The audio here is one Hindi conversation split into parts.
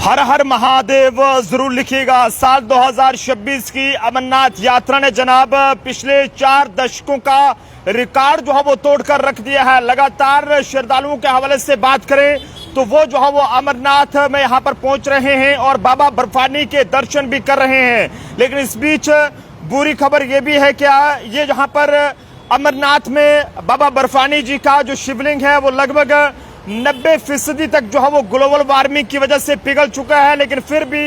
हर हर महादेव जरूर लिखिएगा। साल 2026 की अमरनाथ यात्रा ने जनाब पिछले 4 दशकों का रिकॉर्ड जो है वो तोड़कर रख दिया है। लगातार श्रद्धालुओं के हवाले से बात करें तो वो जो है वो अमरनाथ में यहाँ पर पहुंच रहे हैं और बाबा बर्फानी के दर्शन भी कर रहे हैं। लेकिन इस बीच बुरी खबर ये भी है क्या ये जहाँ पर अमरनाथ में बाबा बर्फानी जी का जो शिवलिंग है वो लगभग 90% तक जो है वो ग्लोबल वार्मिंग की वजह से पिघल चुका है। लेकिन फिर भी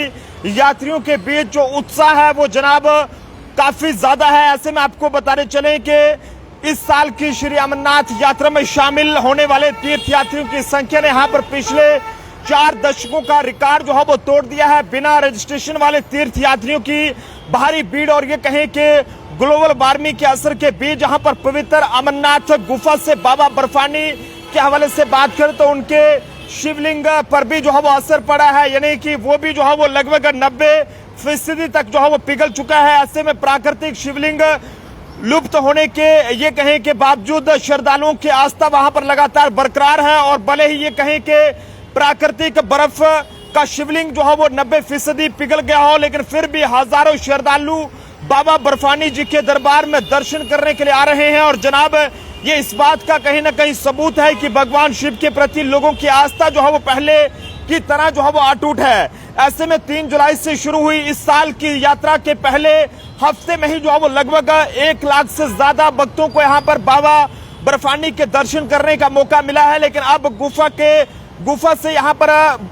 यात्रियों के बीच जो उत्साह है वो जनाब काफी ज्यादा है। ऐसे में आपको बताने चले कि इस साल की श्री अमरनाथ यात्रा में शामिल होने वाले तीर्थ यात्रियों की संख्या ने यहाँ पर पिछले 4 दशकों का रिकॉर्ड जो है वो तोड़ दिया है। बिना रजिस्ट्रेशन वाले तीर्थ यात्रियों की भारी भीड़ और ये कहें कि ग्लोबल वार्मिंग के असर के बीच जहां पर पवित्र अमरनाथ गुफा से बाबा बर्फानी के हवाले से बात करें तो उनके शिवलिंग पर भी जो है वो असर पड़ा है, यानी कि वो भी जो है वो लगभग 90% तक जो है वो पिघल चुका है। ऐसे में प्राकृतिक शिवलिंग लुप्त होने के ये कहें के बावजूद श्रद्धालुओं की आस्था वहां पर लगातार बरकरार है। और भले ही ये कहें कि प्राकृतिक बर्फ का शिवलिंग जो है वो 90% पिघल गया हो, लेकिन फिर भी हजारों श्रद्धालु बाबा बर्फानी जी के दरबार में दर्शन करने के लिए आ रहे हैं। और जनाब ये इस बात का कहीं ना कहीं सबूत है कि भगवान शिव के प्रति लोगों की आस्था जो है वो पहले की तरह जो है वो अटूट है। ऐसे में 3 जुलाई से शुरू हुई इस साल की यात्रा के पहले हफ्ते में ही जो है वो लगभग 1 लाख से ज्यादा भक्तों को यहाँ पर बाबा बर्फानी के दर्शन करने का मौका मिला है। लेकिन अब गुफा से यहाँ पर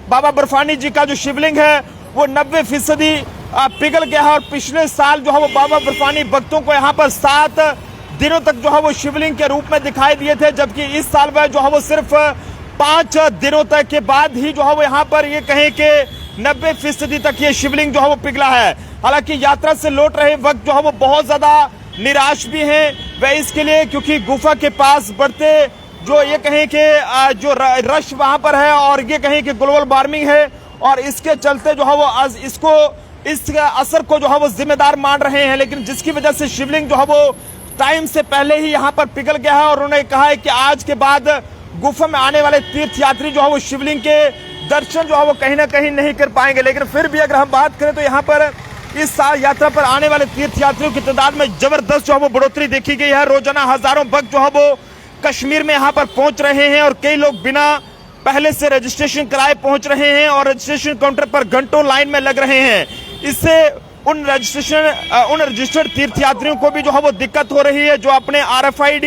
बाबा बर्फानी जी का जो शिवलिंग है वो 90% पिघल गया है। और पिछले साल जो है वो बाबा बर्फानी भक्तों को यहाँ पर 7 दिनों तक जो है वो शिवलिंग के रूप में दिखाई दिए थे, जबकि इस साल में जो है वो सिर्फ 5 दिनों तक के बाद ही जो है वो यहाँ पर ये कहें कि 90% तक ये शिवलिंग जो है वो पिघला है। हालांकि यात्रा से लौट रहे वक्त जो है वो बहुत ज्यादा निराश भी है वह इसके लिए, क्योंकि गुफा के पास बढ़ते जो ये कहें कि जो रश वहां पर है और ये कहें कि ग्लोबल वार्मिंग है और इसके चलते जो है वो इस असर को जो है वो जिम्मेदार मान रहे हैं। लेकिन जिसकी वजह से शिवलिंग जो है वो टाइम से पहले ही यहाँ पर पिघल गया है। और उन्होंने कहा है कि आज के बाद गुफा में आने वाले तीर्थ यात्री जो है वो शिवलिंग के दर्शन जो है वो कहीं ना कहीं नहीं कर पाएंगे। लेकिन फिर भी अगर हम बात करें तो यहाँ पर इस साल यात्रा पर आने वाले तीर्थ यात्रियों की तादाद में जबरदस्त जो है वो बढ़ोतरी देखी गई है। रोजाना हजारों भक्त जो है वो कश्मीर में यहाँ पर पहुंच रहे हैं और कई लोग बिना पहले से रजिस्ट्रेशन कराए पहुंच रहे हैं और रजिस्ट्रेशन काउंटर पर घंटों लाइन में लग रहे हैं। इससे उन रजिस्टर्ड तीर्थ यात्रियों को भी जो है वो दिक्कत हो रही है जो अपने RFID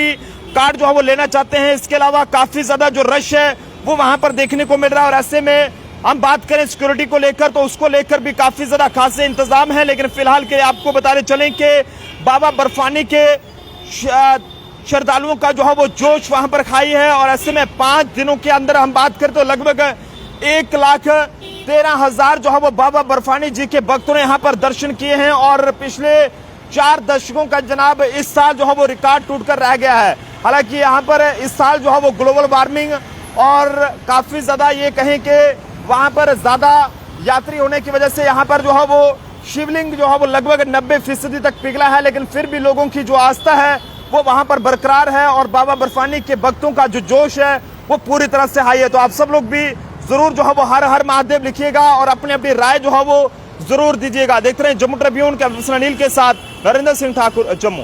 कार्ड जो है वो लेना चाहते हैं। इसके अलावा काफी ज्यादा जो रश है वो वहां पर देखने को मिल रहा है। और ऐसे में हम बात करें सिक्योरिटी को लेकर तो उसको लेकर भी काफी ज्यादा खासे इंतजाम है। लेकिन फिलहाल के आपको बताने चलें कि बाबा बर्फानी के श्रद्धालुओं का जो है वो जोश वहां पर खाई है। और ऐसे में 5 दिनों के अंदर हम बात करें तो लगभग 1,13,000 जो है वो बाबा बर्फानी जी के भक्तों ने यहाँ पर दर्शन किए हैं। और पिछले 4 दशकों का जनाब इस साल जो है वो रिकॉर्ड टूटकर रह गया है। हालांकि यहाँ पर इस साल जो है वो ग्लोबल वार्मिंग और काफी ज्यादा ये कहें कि वहां पर ज्यादा यात्री होने की वजह से यहाँ पर जो है वो शिवलिंग जो है वो लगभग 90% तक पिघला है। लेकिन फिर भी लोगों की जो आस्था है वो वहां पर बरकरार है और बाबा बर्फानी के भक्तों का जो जोश है वो पूरी तरह से हाई है। तो आप सब लोग भी जरूर जो है वो हर हर महादेव लिखिएगा और अपनी अपनी राय जो है वो जरूर दीजिएगा। देखते रहे जम्मू ट्रिब्यून के अनिल के साथ नरेंद्र सिंह ठाकुर, जम्मू।